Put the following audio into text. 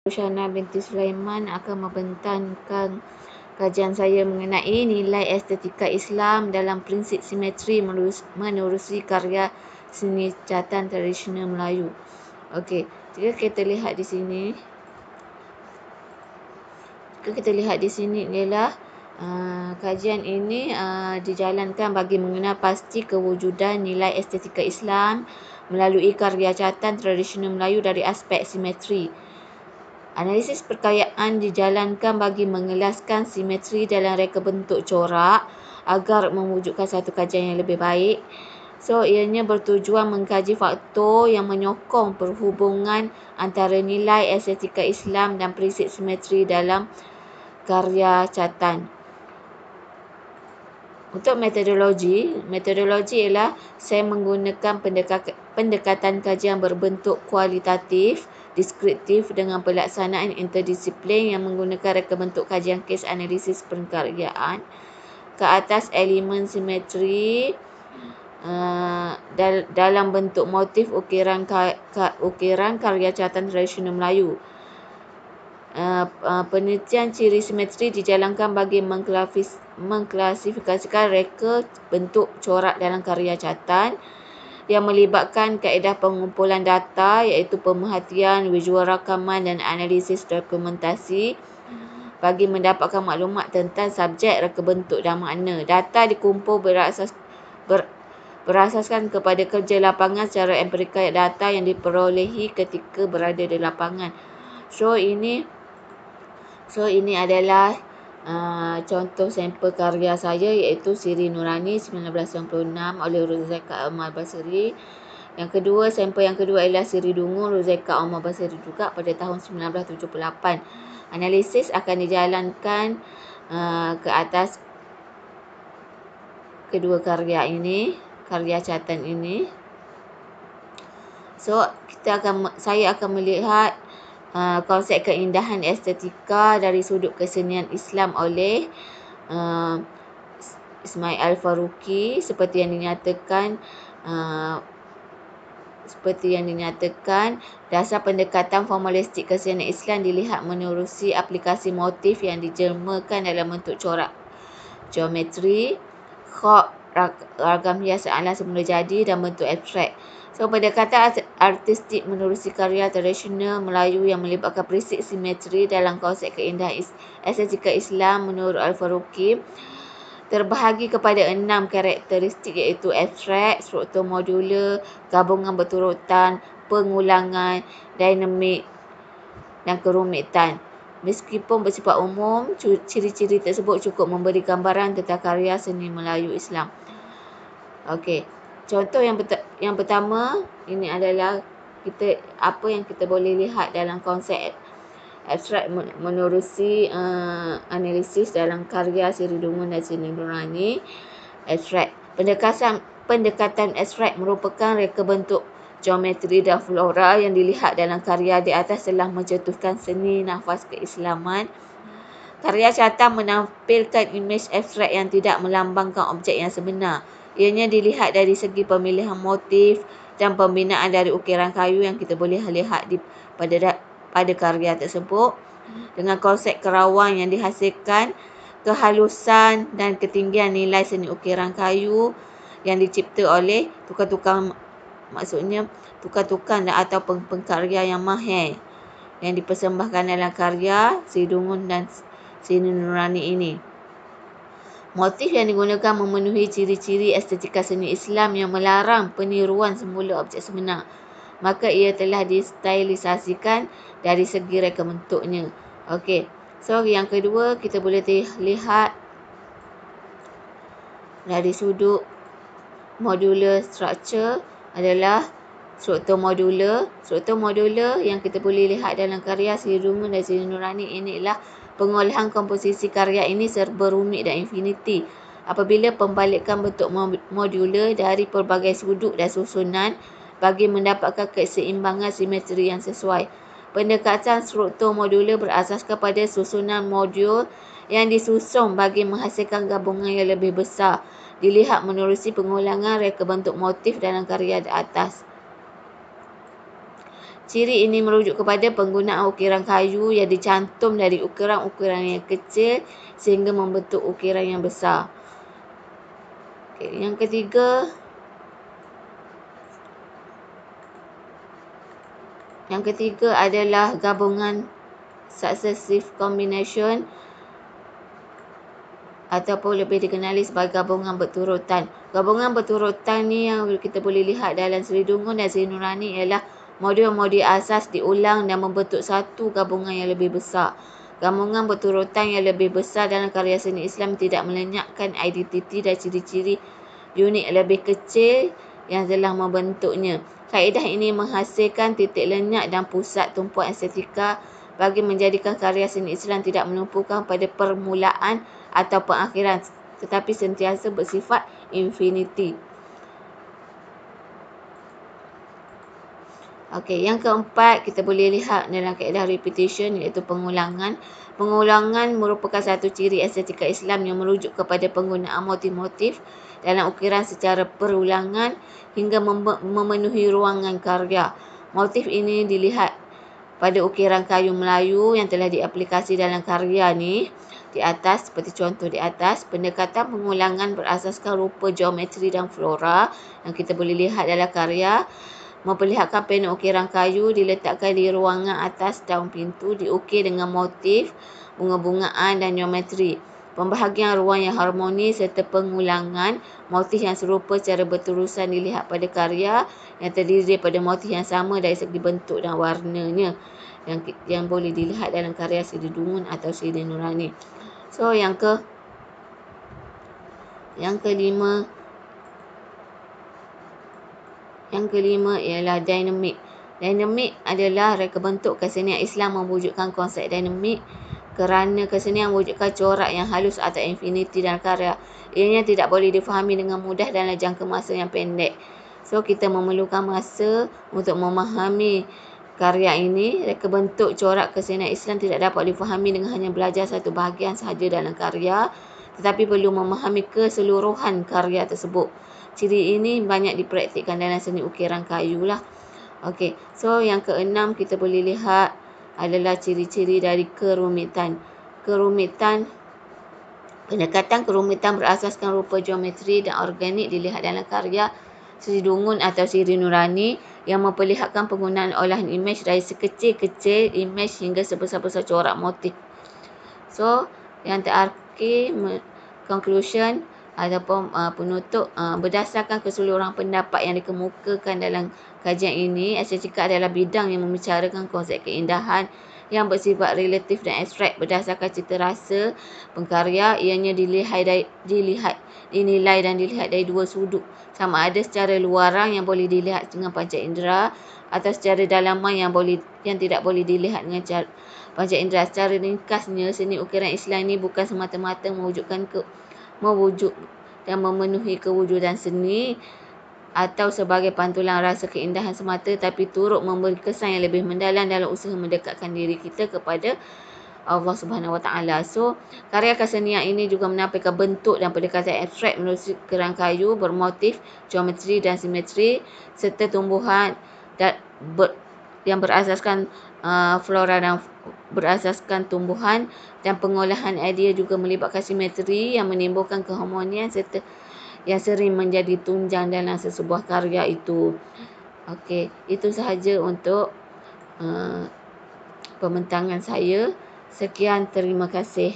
Rosyana binti Sulaiman akan membentangkan kajian saya mengenai nilai estetika Islam dalam prinsip simetri menerusi karya seni catatan tradisional Melayu. Okey, jika kita lihat di sini, ialah kajian ini dijalankan bagi mengenal pasti kewujudan nilai estetika Islam melalui karya catatan tradisional Melayu dari aspek simetri. Analisis perkayaan dijalankan bagi mengelaskan simetri dalam reka bentuk corak agar mewujudkan satu kajian yang lebih baik. So, ianya bertujuan mengkaji faktor yang menyokong perhubungan antara nilai estetika Islam dan prinsip simetri dalam karya catatan. Untuk metodologi ialah saya menggunakan pendekatan kajian berbentuk kualitatif, deskriptif dengan pelaksanaan interdisiplin yang menggunakan reka bentuk kajian kes analisis perkaryaan ke atas elemen simetri dalam bentuk motif ukiran karya catatan tradisional Melayu. Penelitian ciri simetri dijalankan bagi mengklasifikasikan reka bentuk corak dalam karya catatan yang melibatkan kaedah pengumpulan data iaitu pemerhatian, visual rakaman dan analisis dokumentasi bagi mendapatkan maklumat tentang subjek, reka bentuk dan makna. Data dikumpul berasaskan kepada kerja lapangan secara empirikal data yang diperolehi ketika berada di lapangan. So ini adalah contoh sampel karya saya iaitu Siri Nurani 1996 oleh Ruzaika Al-Basri. Sampel yang kedua ialah Siri Dungu Ruzaika Al-Basri juga pada tahun 1978. Analisis akan dijalankan ke atas kedua karya catatan ini. So, saya akan melihat konsep keindahan estetika dari sudut kesenian Islam oleh Ismail Al-Faruqi seperti yang dinyatakan dasar pendekatan formalistik kesenian Islam dilihat menerusi aplikasi motif yang dijelmakan dalam bentuk corak geometri, khok, ragam hiasan alam semula jadi dan bentuk abstrak. So, pendekatan artistik menerusi karya tradisional Melayu yang melibatkan prinsip simetri dalam konsep keindahan estetika Islam menurut Al-Faruqi terbahagi kepada 6 karakteristik iaitu abstrak, struktur modular, gabungan berturutan, pengulangan, dinamik dan kerumitan. Meskipun bersifat umum, ciri-ciri tersebut cukup memberi gambaran tentang karya seni Melayu Islam. Okey, contoh yang pertama ini adalah apa yang kita boleh lihat dalam konsep abstrak menerusi analisis dalam karya Siri Dungu dan Siri Nurani. Abstrak. Pendekatan abstrak merupakan reka bentuk geometri dan flora yang dilihat dalam karya di atas telah mencetuskan seni nafas keislaman. Karya catatan menampilkan imej abstrak yang tidak melambangkan objek yang sebenar. Ianya dilihat dari segi pemilihan motif dan pembinaan dari ukiran kayu yang kita boleh lihat pada karya tersebut dengan konsep kerawang yang dihasilkan kehalusan dan ketinggian nilai seni ukiran kayu yang dicipta oleh tukang-tukang atau pengkarya yang mahir yang dipersembahkan dalam karya Siri Dungu dan Siri Nurani ini. Motif yang digunakan memenuhi ciri-ciri estetika seni Islam yang melarang peniruan semula objek sebenar. Maka ia telah distylisasikan dari segi reka bentuknya. Okey. So, yang kedua kita boleh lihat dari sudut modular structure adalah struktur modular. Struktur modular yang kita boleh lihat dalam karya Siri Dungu dan Siri Nurani ini ialah pengolahan komposisi karya ini serba rumit dan infiniti. Apabila pembalikan bentuk modular dari pelbagai sudut dan susunan bagi mendapatkan keseimbangan simetri yang sesuai. Pendekatan struktur modular berasaskan pada susunan modul yang disusun bagi menghasilkan gabungan yang lebih besar. Dilihat menerusi pengulangan reka bentuk motif dalam karya di atas. Ciri ini merujuk kepada penggunaan ukiran kayu yang dicantum dari ukiran-ukiran yang kecil sehingga membentuk ukiran yang besar. Okay, yang ketiga, adalah gabungan successive combination ataupun lebih dikenali sebagai gabungan berturutan. Gabungan berturutan ni yang kita boleh lihat dalam Seri Dungun dan Seri Nurani ialah modul-modul asas diulang dan membentuk satu gabungan yang lebih besar. Gabungan berturutan yang lebih besar dalam karya seni Islam tidak melenyapkan identiti dan ciri-ciri unit lebih kecil yang telah membentuknya. Kaedah ini menghasilkan titik lenyap dan pusat tumpuan estetika bagi menjadikan karya seni Islam tidak menumpukan pada permulaan atau pengakhiran tetapi sentiasa bersifat infinity. Okey, yang keempat kita boleh lihat dalam kaedah repetition iaitu pengulangan. Pengulangan merupakan satu ciri estetika Islam yang merujuk kepada penggunaan motif-motif dalam ukiran secara perulangan hingga memenuhi ruangan karya. Motif ini dilihat pada ukiran kayu Melayu yang telah diaplikasi dalam karya ni di atas, seperti contoh di atas. Pendekatan pengulangan berasaskan rupa geometri dan flora yang kita boleh lihat dalam karya memperlihatkan panel ukiran kayu diletakkan di ruangan atas daun pintu diukir dengan motif bunga-bungaan dan geometri. Pembahagian ruang yang harmonis serta pengulangan motif yang serupa secara berterusan dilihat pada karya yang terdiri daripada motif yang sama dari segi bentuk dan warnanya yang boleh dilihat dalam karya Seri Dungun atau Seri Nurani. So yang kelima ialah dinamik. Dinamik adalah reka bentuk kesenian Islam mewujudkan konsep dinamik kerana kesenian mewujudkan corak yang halus atau infinity dalam karya. Ianya tidak boleh difahami dengan mudah dalam jangka masa yang pendek. So, kita memerlukan masa untuk memahami karya ini. Reka bentuk corak kesenian Islam tidak dapat difahami dengan hanya belajar satu bahagian sahaja dalam karya, tetapi perlu memahami keseluruhan karya tersebut. Ciri ini banyak dipraktikkan dalam seni ukiran kayu lah. Okey, so yang keenam kita boleh lihat adalah ciri-ciri dari kerumitan. Pendekatan kerumitan berasaskan rupa geometri dan organik dilihat dalam karya Seri Dungun atau Seri Nurani yang memperlihatkan penggunaan olahan imej dari sekecil-kecil imej hingga sebesar-besar corak motif. So, yang terakhir, conclusion ataupun penutup, berdasarkan keseluruhan pendapat yang dikemukakan dalam kajian ini, estetika adalah bidang yang membicarakan konsep keindahan yang bersifat relatif dan abstrak berdasarkan cita rasa pengkarya. Ianya dinilai dan dilihat dari dua sudut, sama ada secara luaran yang boleh dilihat dengan panca indera atau secara dalaman yang tidak boleh dilihat dengan panca indera. Secara ringkasnya, seni ukiran Islam ini bukan semata-mata mewujud dan memenuhi kewujudan seni atau sebagai pantulan rasa keindahan semata, tapi turut memberi kesan yang lebih mendalam dalam usaha mendekatkan diri kita kepada Allah Subhanahu Wa Taala. So, karya kesenian ini juga menampilkan bentuk dan pendekatan abstrak melalui ukiran kayu bermotif geometri dan simetri serta tumbuhan yang berasaskan flora dan berasaskan tumbuhan, dan pengolahan idea juga melibatkan simetri yang menimbulkan keharmonian serta yang sering menjadi tunjang dalam sesebuah karya itu. Okey, itu sahaja untuk pembentangan saya. Sekian, terima kasih.